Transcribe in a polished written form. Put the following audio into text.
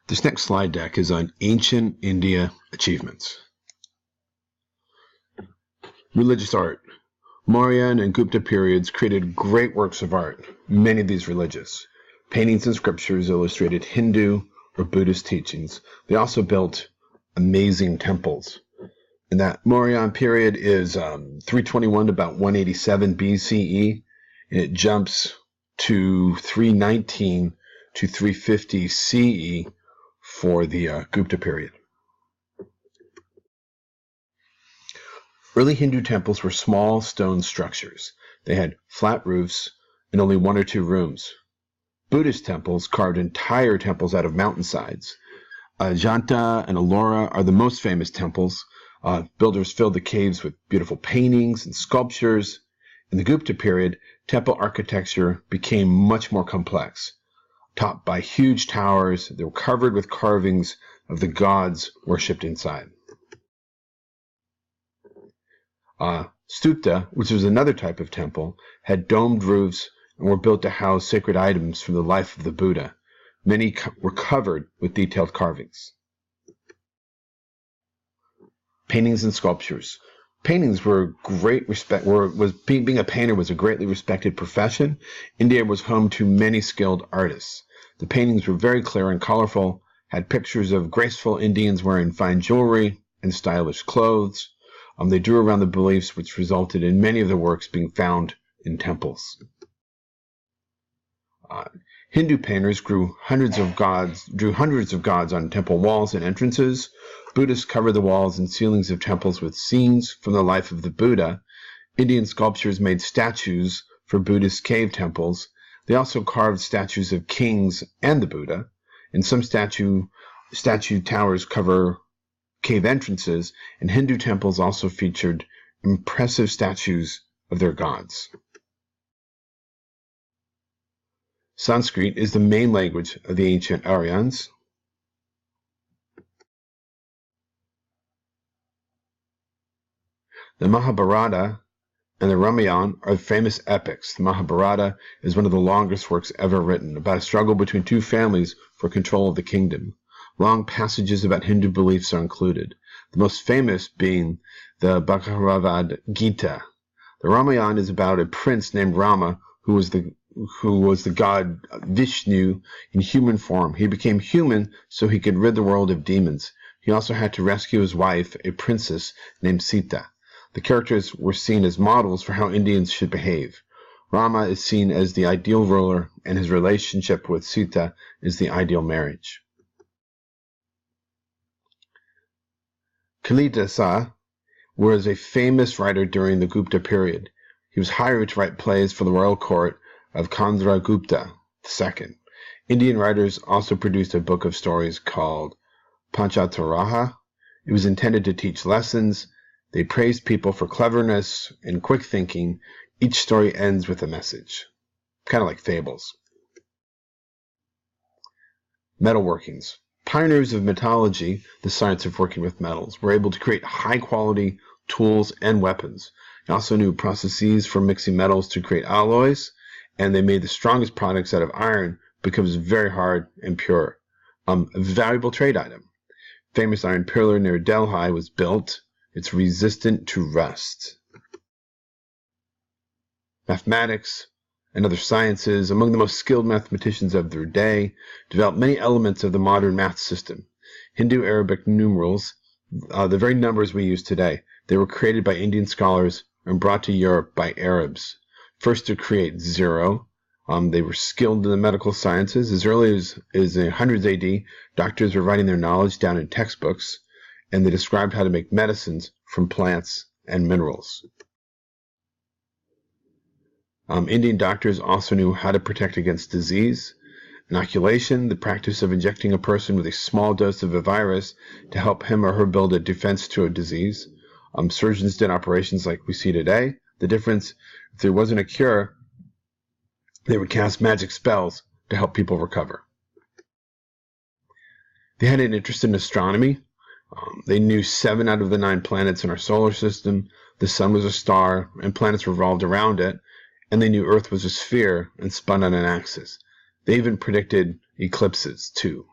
This next slide deck is on ancient India achievements. Religious art. Mauryan and Gupta periods created great works of art, many of these religious. Paintings and sculptures illustrated Hindu or Buddhist teachings. They also built amazing temples. And that Mauryan period is 321 to about 187 BCE, and it jumps to 319 to 350 CE for the Gupta period. Early Hindu temples were small stone structures. They had flat roofs and only 1 or 2 rooms. Buddhist temples carved entire temples out of mountainsides. Ajanta and Ellora are the most famous temples. Builders filled the caves with beautiful paintings and sculptures. In the Gupta period, temple architecture became much more complex. Topped by huge towers, they were covered with carvings of the gods worshipped inside. Stupa, which was another type of temple, had domed roofs and were built to house sacred items from the life of the Buddha. Many were covered with detailed carvings. Paintings and sculptures. Paintings were great respect. Being a painter was a greatly respected profession. India was home to many skilled artists. The paintings were very clear and colorful, had pictures of graceful Indians wearing fine jewelry and stylish clothes. They drew around the beliefs which resulted in many of the works being found in temples. Hindu painters drew hundreds of gods on temple walls and entrances. Buddhists covered the walls and ceilings of temples with scenes from the life of the Buddha. Indian sculptors made statues for Buddhist cave temples. They also carved statues of kings and the Buddha. And some statue towers cover cave entrances, and Hindu temples also featured impressive statues of their gods. Sanskrit is the main language of the ancient Aryans. The Mahabharata and the Ramayana are famous epics. The Mahabharata is one of the longest works ever written, about a struggle between 2 families for control of the kingdom. Long passages about Hindu beliefs are included, the most famous being the Bhagavad Gita. The Ramayana is about a prince named Rama who was the god Vishnu in human form. He became human so he could rid the world of demons. He also had to rescue his wife, a princess named Sita. The characters were seen as models for how Indians should behave. Rama is seen as the ideal ruler, and his relationship with Sita is the ideal marriage. Kalidasa was a famous writer during the Gupta period. He was hired to write plays for the royal court of Chandragupta II. Indian writers also produced a book of stories called Panchataraha. It was intended to teach lessons. They praised people for cleverness and quick thinking. Each story ends with a message, kind of like fables. Metalworkings. Pioneers of metallurgy, the science of working with metals, were able to create high-quality tools and weapons. They also knew processes for mixing metals to create alloys, and they made the strongest products out of iron because it's very hard and pure. A valuable trade item. Famous iron pillar near Delhi was built. It's resistant to rust. Mathematics and other sciences, among the most skilled mathematicians of their day, developed many elements of the modern math system. Hindu-Arabic numerals, the very numbers we use today, they were created by Indian scholars and brought to Europe by Arabs. First to create 0, they were skilled in the medical sciences. As early as 100s AD, doctors were writing their knowledge down in textbooks, and they described how to make medicines from plants and minerals. Indian doctors also knew how to protect against disease. Inoculation, the practice of injecting a person with a small dose of a virus to help him or her build a defense to a disease. Surgeons did operations like we see today. The difference, if there wasn't a cure, they would cast magic spells to help people recover. They had an interest in astronomy. They knew 7 out of the 9 planets in our solar system. The sun was a star, and planets revolved around it. And they knew Earth was a sphere and spun on an axis. They even predicted eclipses, too.